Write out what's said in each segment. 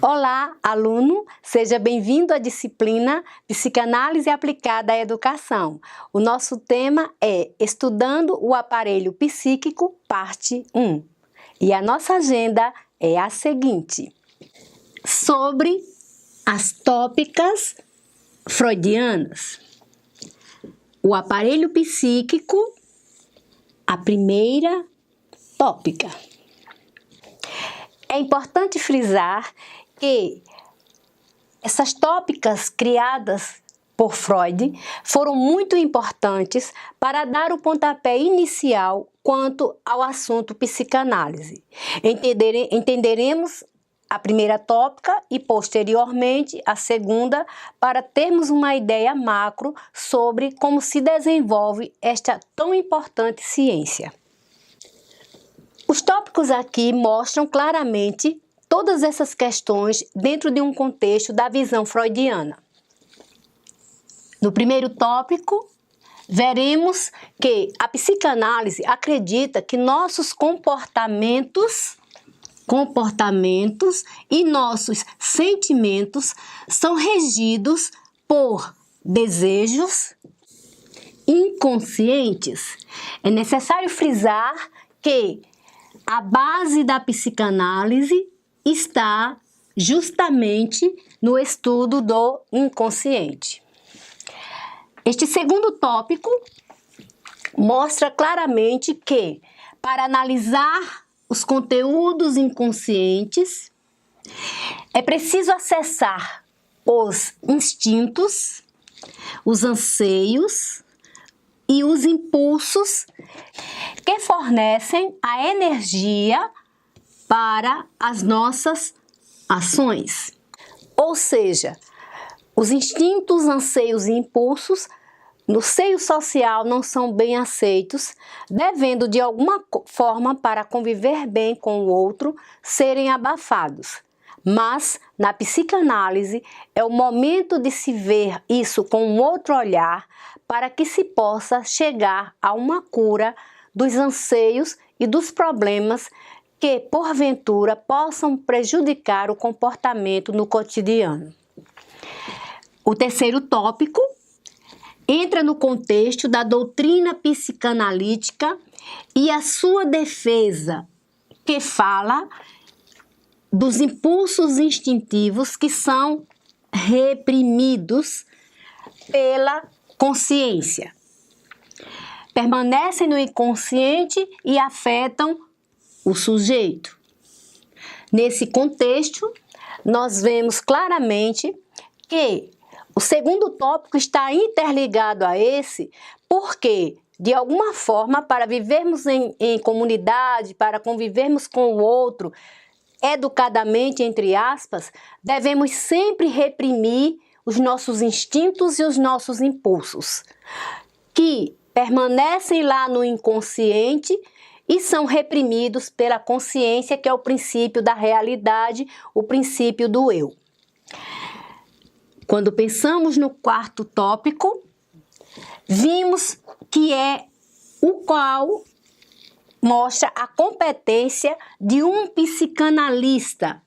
Olá, aluno! Seja bem-vindo à disciplina Psicanálise Aplicada à Educação. O nosso tema é Estudando o Aparelho Psíquico, parte 1. E a nossa agenda é a seguinte: sobre as tópicas freudianas. O aparelho psíquico, a primeira tópica. É importante frisar que essas tópicas criadas por Freud foram muito importantes para dar o pontapé inicial quanto ao assunto psicanálise. Entenderemos a primeira tópica e, posteriormente, a segunda, para termos uma ideia macro sobre como se desenvolve esta tão importante ciência. Os tópicos aqui mostram claramente todas essas questões dentro de um contexto da visão freudiana. No primeiro tópico, veremos que a psicanálise acredita que nossos comportamentos e nossos sentimentos são regidos por desejos inconscientes. É necessário frisar que a base da psicanálise está justamente no estudo do inconsciente. Este segundo tópico mostra claramente que, para analisar os conteúdos inconscientes, é preciso acessar os instintos, os anseios e os impulsos que fornecem a energia para as nossas ações. Ou seja, os instintos, anseios e impulsos no seio social não são bem aceitos, devendo de alguma forma, para conviver bem com o outro, serem abafados. Mas, na psicanálise, é o momento de se ver isso com um outro olhar para que se possa chegar a uma cura dos anseios e dos problemas que, porventura, possam prejudicar o comportamento no cotidiano. O terceiro tópico entra no contexto da doutrina psicanalítica e a sua defesa, que fala dos impulsos instintivos que são reprimidos pela consciência. Permanecem no inconsciente e afetam o sujeito. Nesse contexto, nós vemos claramente que o segundo tópico está interligado a esse, porque, de alguma forma, para vivermos em comunidade, para convivermos com o outro, educadamente, entre aspas, devemos sempre reprimir os nossos instintos e os nossos impulsos, que permanecem lá no inconsciente e são reprimidos pela consciência, que é o princípio da realidade, o princípio do eu. Quando pensamos no quarto tópico, vimos que é o qual mostra a competência de um psicanalista.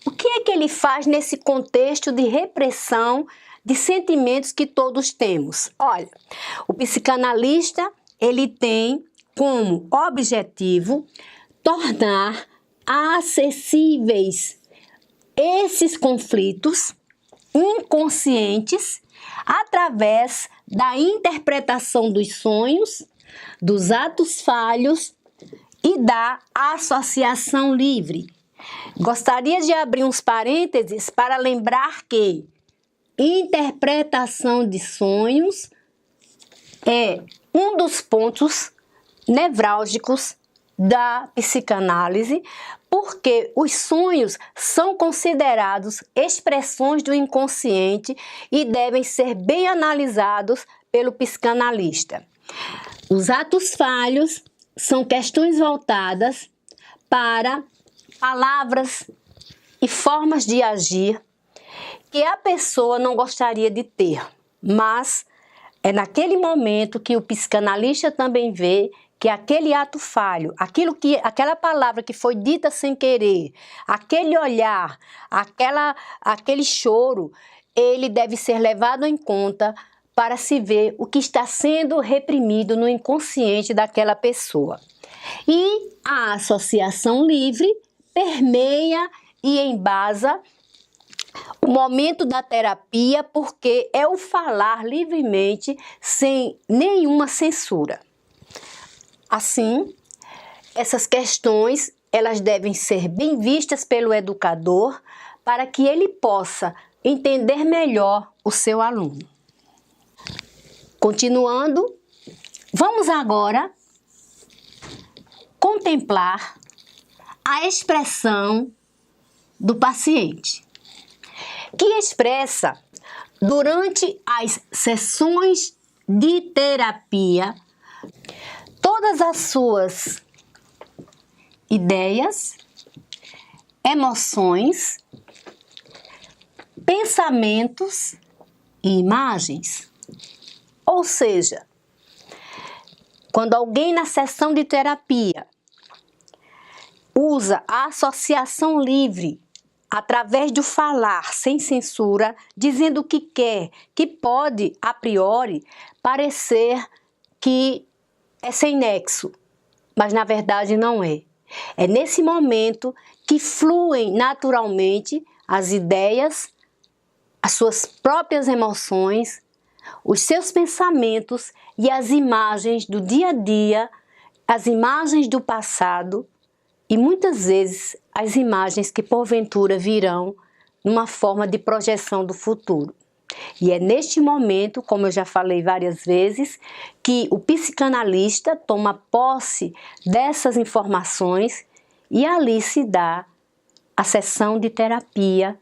O que é que ele faz nesse contexto de repressão de sentimentos que todos temos? Olha, o psicanalista, ele tem como objetivo tornar acessíveis esses conflitos inconscientes através da interpretação dos sonhos, dos atos falhos e da associação livre. Gostaria de abrir uns parênteses para lembrar que interpretação de sonhos é um dos pontos nevrálgicos da psicanálise, porque os sonhos são considerados expressões do inconsciente e devem ser bem analisados pelo psicanalista. Os atos falhos são questões voltadas para palavras e formas de agir que a pessoa não gostaria de ter, mas é naquele momento que o psicanalista também vê que aquele ato falho, aquela palavra que foi dita sem querer, aquele olhar, aquele choro, ele deve ser levado em conta para se ver o que está sendo reprimido no inconsciente daquela pessoa. E a associação livre permeia e embasa o momento da terapia, porque é o falar livremente sem nenhuma censura. Assim, essas questões, elas devem ser bem vistas pelo educador para que ele possa entender melhor o seu aluno. Continuando, vamos agora contemplar a expressão do paciente, que expressa durante as sessões de terapia todas as suas ideias, emoções, pensamentos e imagens. Ou seja, quando alguém na sessão de terapia usa a associação livre através do falar sem censura, dizendo o que quer, que pode, a priori, parecer que é sem nexo, mas na verdade não é. É nesse momento que fluem naturalmente as ideias, as suas próprias emoções, os seus pensamentos e as imagens do dia a dia, as imagens do passado e muitas vezes as imagens que porventura virão numa forma de projeção do futuro. E é neste momento, como eu já falei várias vezes, que o psicanalista toma posse dessas informações e ali se dá a sessão de terapia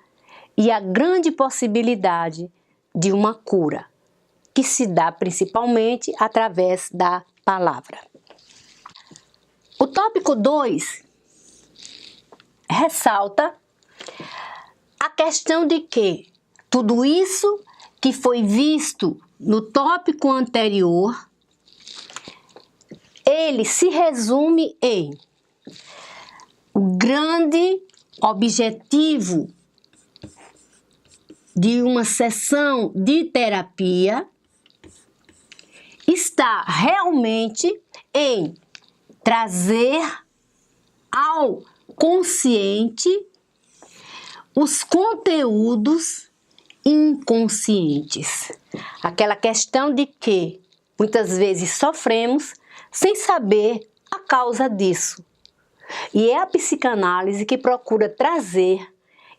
e a grande possibilidade de uma cura, que se dá principalmente através da palavra. O tópico 2 ressalta a questão de que tudo isso que foi visto no tópico anterior, ele se resume em o grande objetivo de uma sessão de terapia está realmente em trazer ao consciente os conteúdos inconscientes. Aquela questão de que muitas vezes sofremos sem saber a causa disso. E é a psicanálise que procura trazer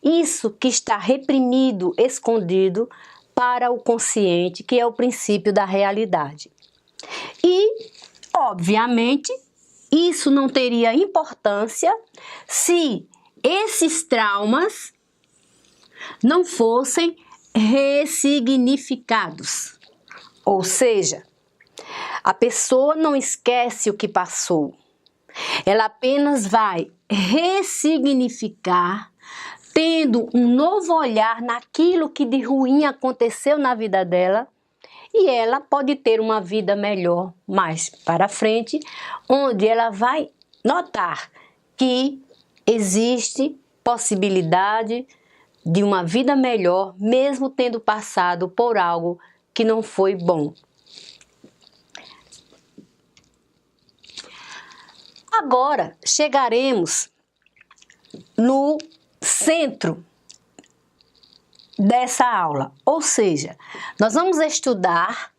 isso que está reprimido, escondido, para o consciente, que é o princípio da realidade. E, obviamente, isso não teria importância se esses traumas não fossem ressignificados. Ou seja, a pessoa não esquece o que passou. Ela apenas vai ressignificar, tendo um novo olhar naquilo que de ruim aconteceu na vida dela, e ela pode ter uma vida melhor mais para frente, onde ela vai notar que existe possibilidade de uma vida melhor, mesmo tendo passado por algo que não foi bom. Agora chegaremos no centro dessa aula, ou seja, nós vamos estudar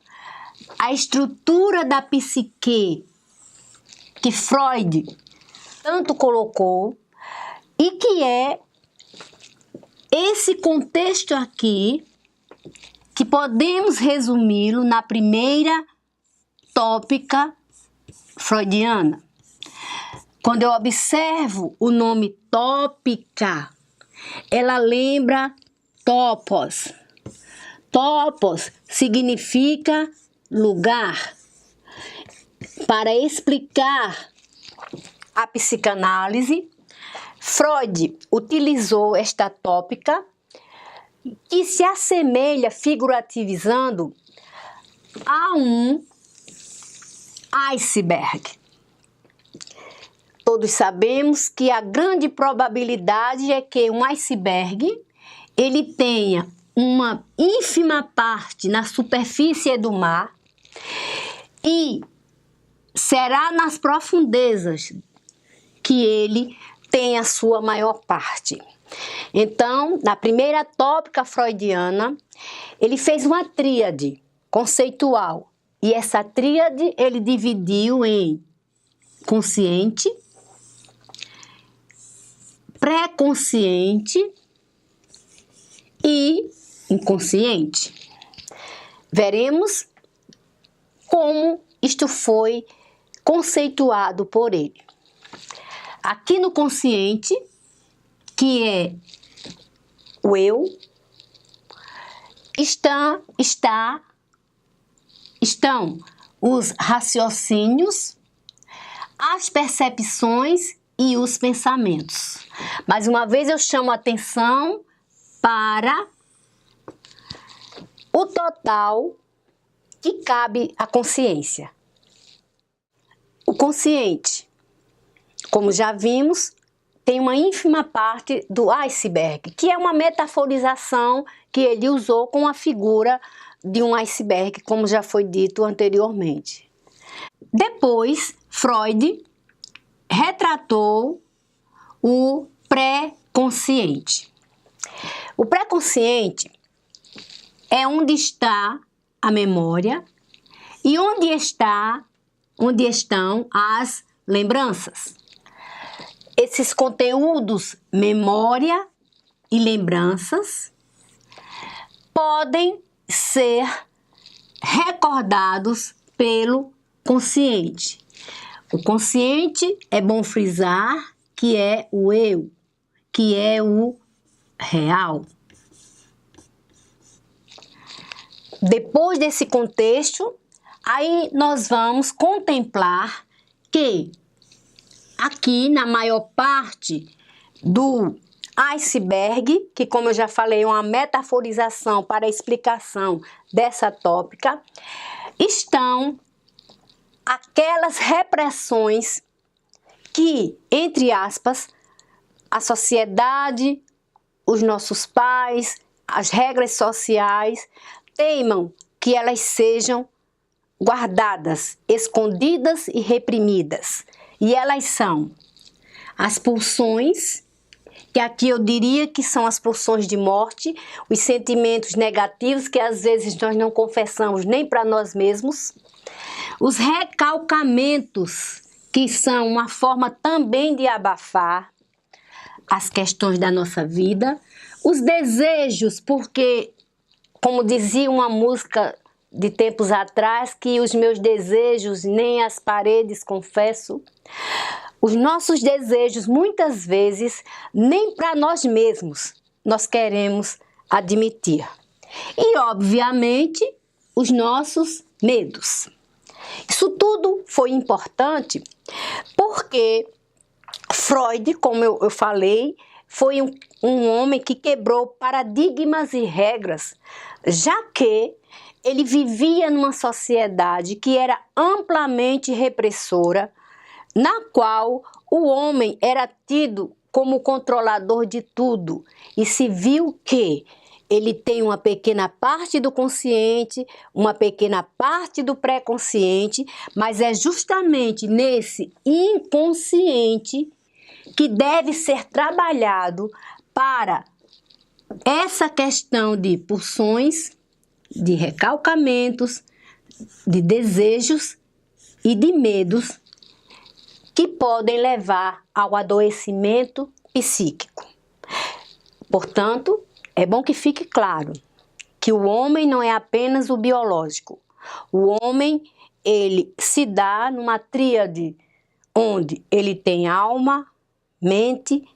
a estrutura da psique que Freud tanto colocou e que é esse contexto aqui que podemos resumi-lo na primeira tópica freudiana. Quando eu observo o nome tópica, ela lembra topos. Topos significa lugar. Para explicar a psicanálise, Freud utilizou esta tópica que se assemelha, figurativizando, a um iceberg. todos sabemos que a grande probabilidade é que um iceberg ele tenha uma ínfima parte na superfície do mar e será nas profundezas que ele tem a sua maior parte. Então, na primeira tópica freudiana, ele fez uma tríade conceitual. E essa tríade ele dividiu em consciente, pré-consciente e inconsciente. Veremos como isto foi conceituado por ele. Aqui no consciente, que é o eu, estão os raciocínios, as percepções e os pensamentos. Mais uma vez eu chamo a atenção para o total que cabe à consciência. O consciente, como já vimos, tem uma ínfima parte do iceberg, que é uma metaforização que ele usou com a figura de um iceberg, como já foi dito anteriormente. Depois, Freud retratou o pré-consciente. O pré-consciente é onde está a memória e onde estão as lembranças. Esses conteúdos, memória e lembranças, podem ser recordados pelo consciente. O consciente, é bom frisar, que é o eu, que é o real. Depois desse contexto, aí nós vamos contemplar que aqui na maior parte do iceberg, que como eu já falei é uma metaforização para a explicação dessa tópica, estão aquelas repressões que, entre aspas, a sociedade, os nossos pais, as regras sociais, teimam que elas sejam guardadas, escondidas e reprimidas. E elas são as pulsões, que aqui eu diria que são as pulsões de morte, os sentimentos negativos que às vezes nós não confessamos nem para nós mesmos, os recalcamentos, que são uma forma também de abafar as questões da nossa vida, os desejos, porque, como dizia uma música de tempos atrás, que os meus desejos nem as paredes confesso. Os nossos desejos, muitas vezes, nem para nós mesmos nós queremos admitir. E, obviamente, os nossos medos. Isso tudo foi importante porque Freud, como eu falei, foi um homem que quebrou paradigmas e regras, já que ele vivia numa sociedade que era amplamente repressora, na qual o homem era tido como controlador de tudo, e se viu que ele tem uma pequena parte do consciente, uma pequena parte do pré-consciente, mas é justamente nesse inconsciente que deve ser trabalhado para essa questão de pulsões, de recalcamentos, de desejos e de medos que podem levar ao adoecimento psíquico. Portanto, é bom que fique claro que o homem não é apenas o biológico. O homem, ele se dá numa tríade onde ele tem alma, mente,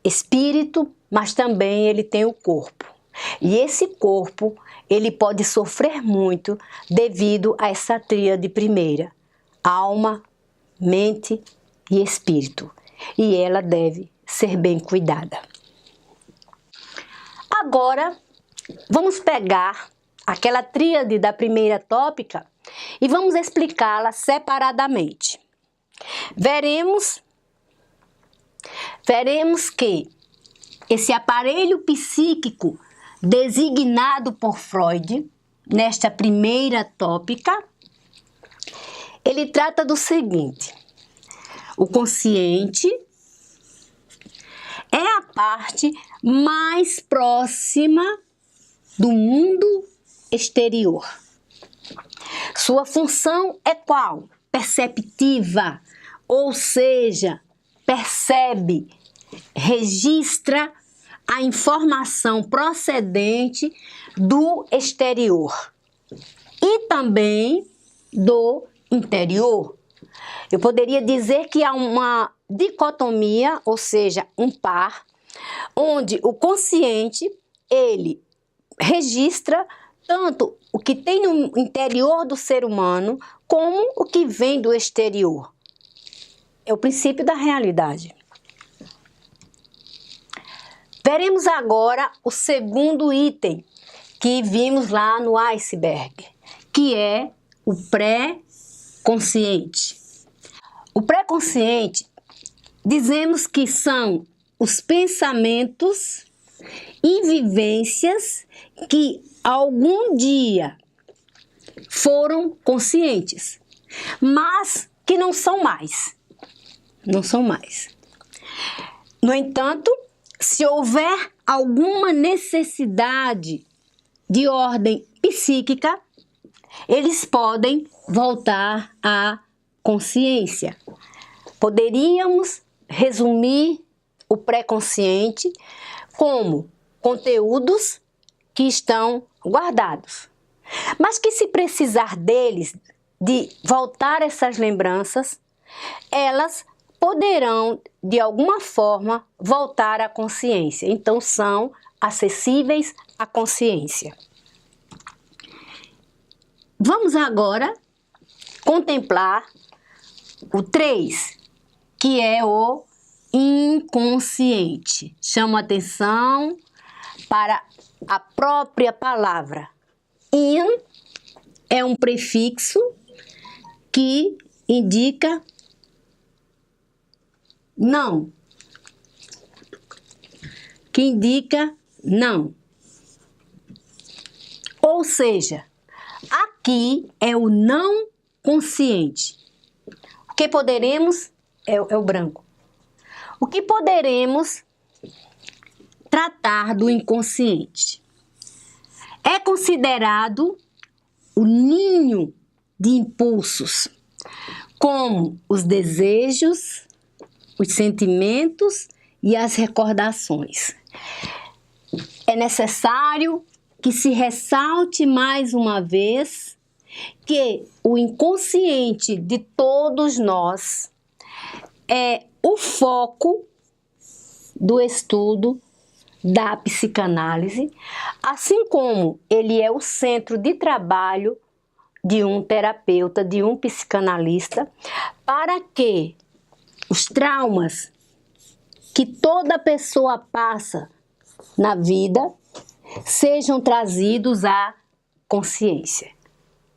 espírito, mas também ele tem o corpo. E esse corpo, ele pode sofrer muito devido a essa tríade primeira, alma, mente e espírito. E ela deve ser bem cuidada. Agora, vamos pegar aquela tríade da primeira tópica e vamos explicá-la separadamente. Veremos veremos que esse aparelho psíquico designado por Freud, nesta primeira tópica, ele trata do seguinte: o consciente é a parte mais próxima do mundo exterior. Sua função é qual? Perceptiva, ou seja, percebe, registra a informação procedente do exterior e também do interior. Eu poderia dizer que há uma dicotomia, ou seja, um par, onde o consciente, ele registra tanto o que tem no interior do ser humano, como o que vem do exterior. É o princípio da realidade. Veremos agora o segundo item que vimos lá no iceberg, que é o pré-consciente. O pré-consciente, dizemos que são os pensamentos e vivências que algum dia foram conscientes, mas que não são mais. Não são mais. No entanto, se houver alguma necessidade de ordem psíquica, eles podem voltar à consciência. Poderíamos resumir o pré-consciente como conteúdos que estão guardados, mas que, se precisar deles, de voltar essas lembranças, elas poderão, de alguma forma, voltar à consciência. Então, são acessíveis à consciência. Vamos agora contemplar o 3, que é o inconsciente. Chamo a atenção para a própria palavra. In é um prefixo que indica não. Que indica não. Ou seja, aqui é o não consciente. O que poderemos é o branco. O que poderemos tratar do inconsciente? É considerado o ninho de impulsos, como os desejos, os sentimentos e as recordações. É necessário que se ressalte mais uma vez que o inconsciente de todos nós é o foco do estudo da psicanálise, assim como ele é o centro de trabalho de um terapeuta, de um psicanalista, para que os traumas que toda pessoa passa na vida sejam trazidos à consciência.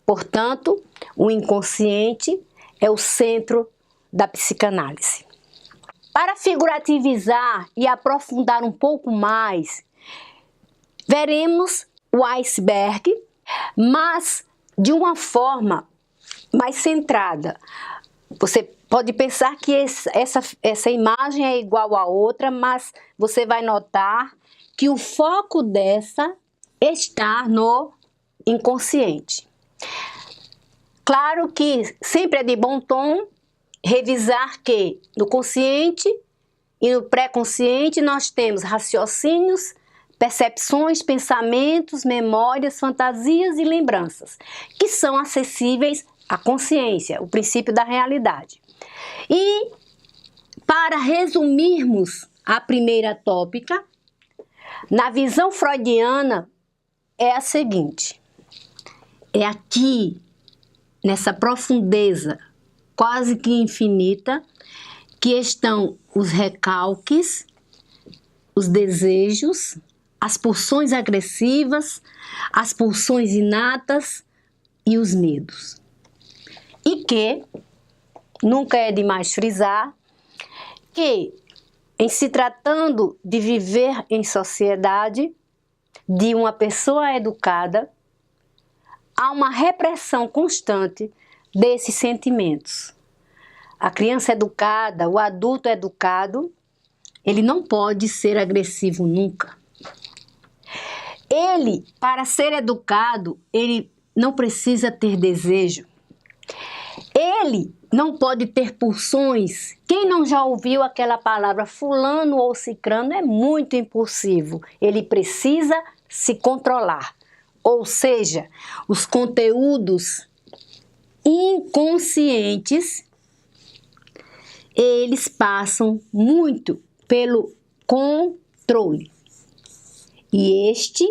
Portanto, o inconsciente é o centro da psicanálise. Para figurativizar e aprofundar um pouco mais, veremos o iceberg, mas de uma forma mais centrada. Você pode pensar que essa imagem é igual a outra, mas você vai notar que o foco dessa está no inconsciente. Claro que sempre é de bom tom revisar que no consciente e no pré-consciente nós temos raciocínios, percepções, pensamentos, memórias, fantasias e lembranças, que são acessíveis à consciência, o princípio da realidade. E para resumirmos a primeira tópica, na visão freudiana é a seguinte: é aqui, nessa profundeza quase que infinita, que estão os recalques, os desejos, as pulsões agressivas, as pulsões inatas e os medos. E que, nunca é demais frisar, que em se tratando de viver em sociedade, de uma pessoa educada, há uma repressão constante desses sentimentos. A criança educada, o adulto educado, ele não pode ser agressivo nunca. Ele, para ser educado, ele não precisa ter desejo. Ele não pode ter pulsões. Quem não já ouviu aquela palavra fulano ou cicrano é muito impulsivo. Ele precisa se controlar. Ou seja, os conteúdos inconscientes, eles passam muito pelo controle. E este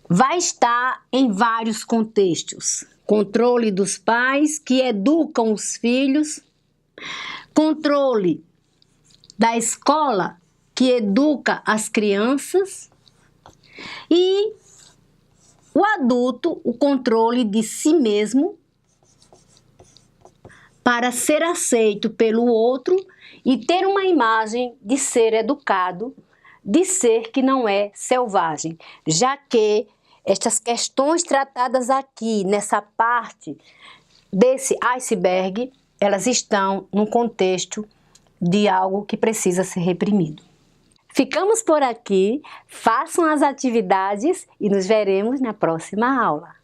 vai estar em vários contextos. Controle dos pais que educam os filhos, controle da escola que educa as crianças e o adulto, o controle de si mesmo para ser aceito pelo outro e ter uma imagem de ser educado, de ser que não é selvagem, já que estas questões tratadas aqui, nessa parte desse iceberg, elas estão num contexto de algo que precisa ser reprimido. Ficamos por aqui, façam as atividades e nos veremos na próxima aula.